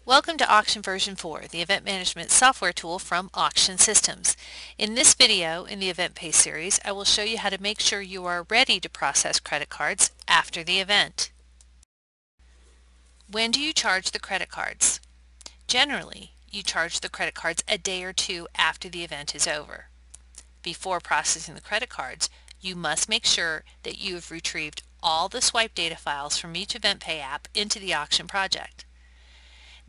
Welcome to Auction Version 4, the event management software tool from Auction Systems. In this video in the EventPay series, I will show you how to make sure you are ready to process credit cards after the event. When do you charge the credit cards? Generally, you charge the credit cards a day or two after the event is over. Before processing the credit cards, you must make sure that you have retrieved all the swipe data files from each EventPay app into the auction project.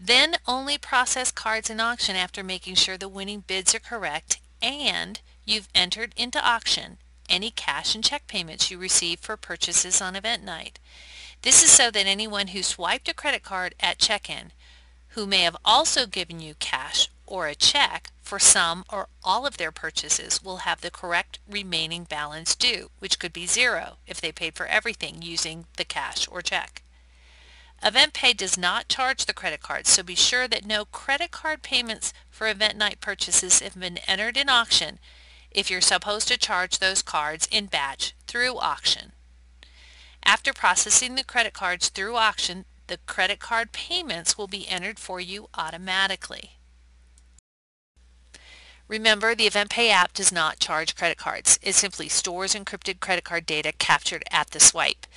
Then only process cards in auction after making sure the winning bids are correct and you've entered into auction any cash and check payments you receive for purchases on event night. This is so that anyone who swiped a credit card at check-in, who may have also given you cash or a check for some or all of their purchases, will have the correct remaining balance due, which could be zero if they paid for everything using the cash or check. EventPay does not charge the credit cards, so be sure that no credit card payments for event night purchases have been entered in auction if you're supposed to charge those cards in batch through auction. After processing the credit cards through auction, the credit card payments will be entered for you automatically. Remember, the EventPay app does not charge credit cards. It simply stores encrypted credit card data captured at the swipe.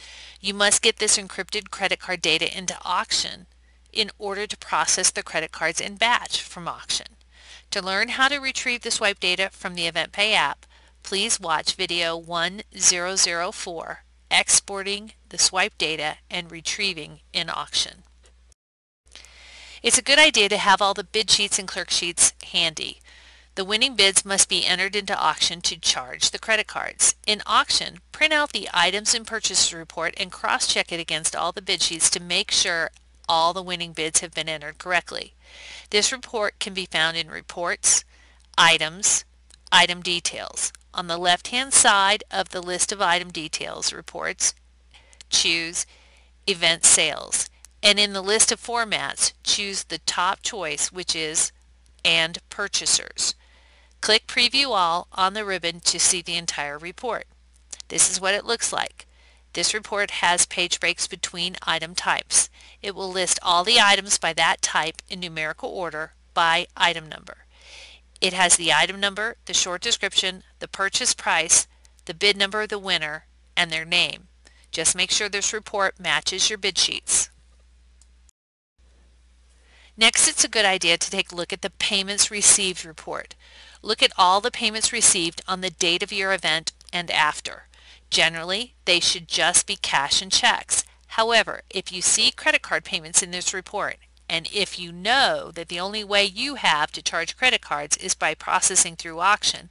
You must get this encrypted credit card data into auction in order to process the credit cards in batch from auction. To learn how to retrieve the swipe data from the EventPay app, please watch video 1004, Exporting the Swipe Data and Retrieving in Auction. It's a good idea to have all the bid sheets and clerk sheets handy. The winning bids must be entered into auction to charge the credit cards. In auction, print out the items and purchase report and cross-check it against all the bid sheets to make sure all the winning bids have been entered correctly. This report can be found in Reports, Items, Item Details. On the left-hand side of the list of item details reports, choose Event Sales. And in the list of formats, choose the top choice, which is And Purchasers. Click Preview All on the ribbon to see the entire report. This is what it looks like. This report has page breaks between item types. It will list all the items by that type in numerical order by item number. It has the item number, the short description, the purchase price, the bid number of the winner, and their name. Just make sure this report matches your bid sheets. Next, it's a good idea to take a look at the Payments Received report. Look at all the payments received on the date of your event and after. Generally, they should just be cash and checks. However, if you see credit card payments in this report, and if you know that the only way you have to charge credit cards is by processing through auction,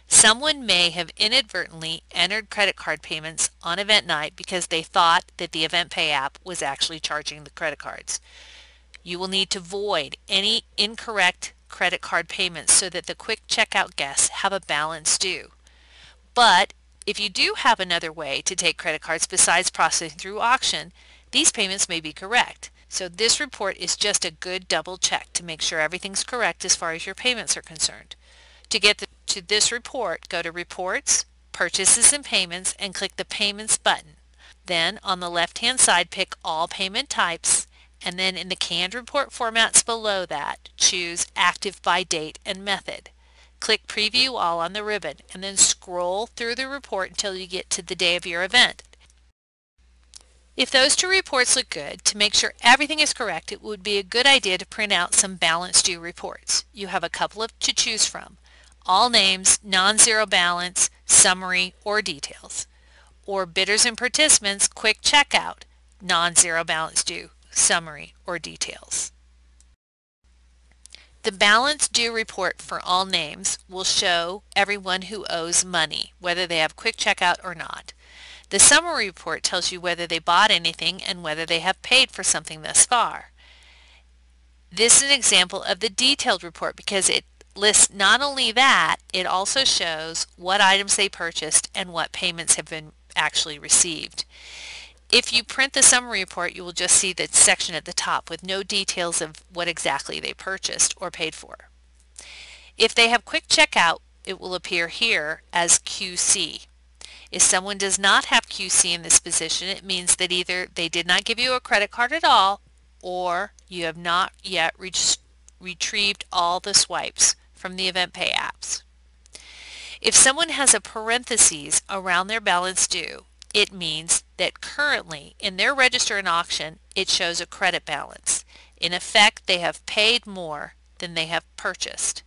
someone may have inadvertently entered credit card payments on event night because they thought that the EventPay app was actually charging the credit cards. You will need to void any incorrect credit card payments so that the quick checkout guests have a balance due. But if you do have another way to take credit cards besides processing through auction, these payments may be correct. So this report is just a good double check to make sure everything's correct as far as your payments are concerned. To get to this report, go to Reports, Purchases and Payments, and click the Payments button. Then on the left-hand side, pick All Payment Types, and then in the canned report formats below that, choose Active by Date and Method. Click Preview All on the ribbon and then scroll through the report until you get to the day of your event. If those two reports look good, to make sure everything is correct, it would be a good idea to print out some balance due reports. You have a couple to choose from: All Names, Non-Zero Balance, Summary, or Details. Or Bidders and Participants, Quick Checkout, Non-Zero Balance Due, Summary, or Details. The balance due report for all names will show everyone who owes money, whether they have quick checkout or not. The summary report tells you whether they bought anything and whether they have paid for something thus far. This is an example of the detailed report because it lists not only that, it also shows what items they purchased and what payments have been actually received. If you print the summary report, you will just see the section at the top with no details of what exactly they purchased or paid for. If they have quick checkout, it will appear here as QC. If someone does not have QC in this position, it means that either they did not give you a credit card at all or you have not yet retrieved all the swipes from the EventPay apps. If someone has a parenthesis around their balance due, it means that currently in their register and auction it shows a credit balance. In effect, they have paid more than they have purchased.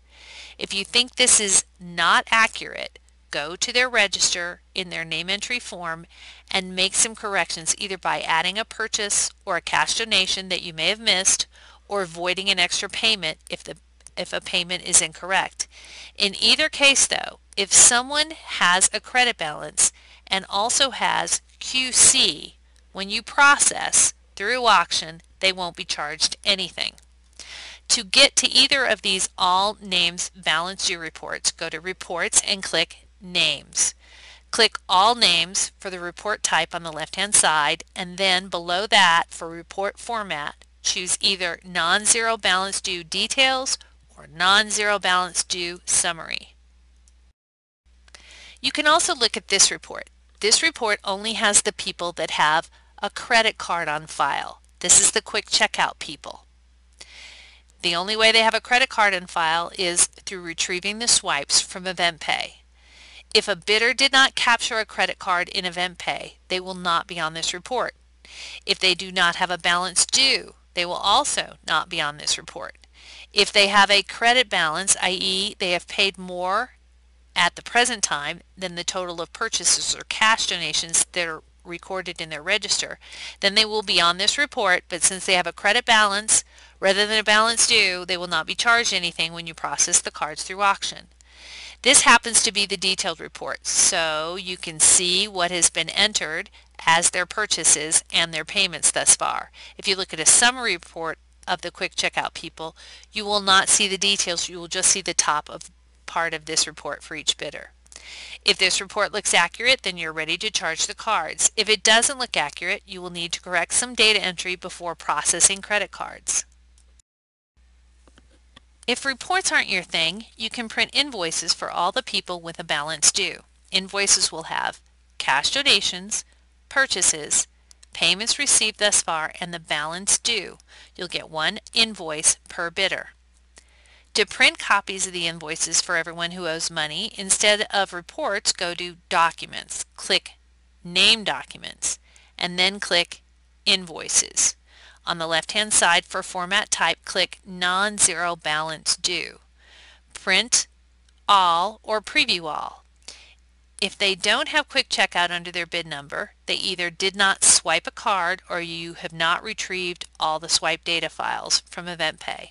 If you think this is not accurate, go to their register in their name entry form and make some corrections, either by adding a purchase or a cash donation that you may have missed, or voiding an extra payment if a payment is incorrect. In either case though, if someone has a credit balance and also has QC, when you process through auction, they won't be charged anything. To get to either of these all names balance due reports, go to Reports and click Names. Click All Names for the report type on the left-hand side, and then below that for report format, choose either Non-Zero Balance Due Details or Non-Zero Balance Due Summary. You can also look at this report. This report only has the people that have a credit card on file. This is the quick checkout people. The only way they have a credit card on file is through retrieving the swipes from EventPay. If a bidder did not capture a credit card in EventPay, they will not be on this report. If they do not have a balance due, they will also not be on this report. If they have a credit balance, i.e. they have paid more at the present time than the total of purchases or cash donations that are recorded in their register, then they will be on this report, but since they have a credit balance rather than a balance due, they will not be charged anything when you process the cards through auction. This happens to be the detailed report, so you can see what has been entered as their purchases and their payments thus far. If you look at a summary report of the quick checkout people, you will not see the details, you will just see the top of part of this report for each bidder. If this report looks accurate, then you're ready to charge the cards. If it doesn't look accurate, you will need to correct some data entry before processing credit cards. If reports aren't your thing, you can print invoices for all the people with a balance due. Invoices will have cash donations, purchases, payments received thus far, and the balance due. You'll get one invoice per bidder. To print copies of the invoices for everyone who owes money, instead of reports, go to Documents, click Name Documents, and then click Invoices. On the left-hand side for format type, click Non-Zero Balance Due. Print All or Preview All. If they don't have quick checkout under their bid number, they either did not swipe a card or you have not retrieved all the swipe data files from EventPay.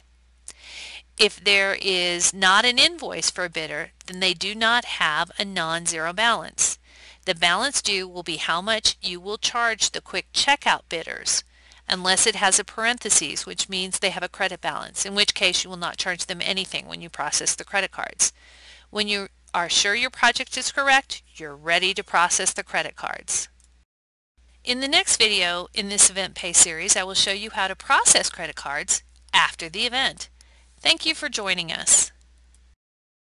If there is not an invoice for a bidder, then they do not have a non-zero balance. The balance due will be how much you will charge the quick checkout bidders, unless it has a parenthesis, which means they have a credit balance, in which case you will not charge them anything when you process the credit cards. When you are sure your project is correct, you're ready to process the credit cards. In the next video in this EventPay series, I will show you how to process credit cards after the event. Thank you for joining us.